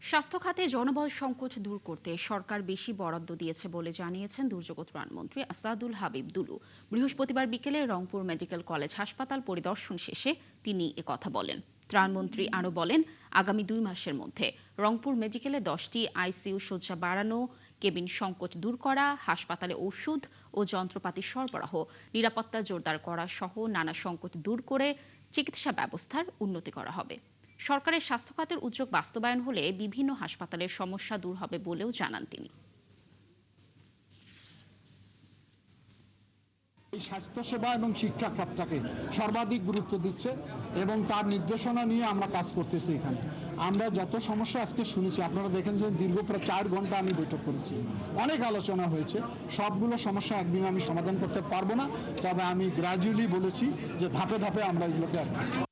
স্বাস্থ্য খাতে জনবল সংকট দূর করতে সরকার বেশি বরাদ্দ দিয়েছে বলে জানিয়েছেন দুর্যোগ ত্রাণমন্ত্রী আসাদুল হাবিব দুলু। বৃহস্পতিবার বিকেলে রংপুর মেডিকেল কলেজ হাসপাতাল পরিদর্শন শেষে তিনি একথা বলেন। ত্রাণমন্ত্রী আরও বলেন, আগামী 2 মাসের মধ্যে রংপুর মেডিকেলে 10টি আইসিইউ শয্যা বাড়ানো, কেবিন সংকট দূর করা, হাসপাতালে ওষুধ ও যন্ত্রপাতি সরবরাহ, নিরাপত্তা জোরদার করা সহ নানা সংকট দূর করে চিকিৎসা ব্যবস্থার উন্নতি করা হবে। সরকারের স্বাস্থ্য খাতের উদ্যোগ বাস্তবায়ন হলে বিভিন্ন হাসপাতালের সমস্যা দূর হবে বলেও জানান তিনি। এই স্বাস্থ্যসেবা এবং শিক্ষা খাতটাকে সর্বাধিক গুরুত্ব দিচ্ছে এবং তার নির্দেশনা নিয়ে আমরা কাজ করতেছি। এখানে আমরা যত সমস্যা আজকে শুনেছি, আপনারা দেখেন যে দীর্ঘ প্রায় 4 ঘন্টা আমি বৈঠক করেছি, অনেক আলোচনা হয়েছে। সবগুলো সমস্যা একদিন আমি সমাধান করতে পারবো না, তবে আমি গ্র্যাজুয়ালি বলেছি যে ধাপে ধাপে আমরা এগুলোকে অ্যাড্রেস করব।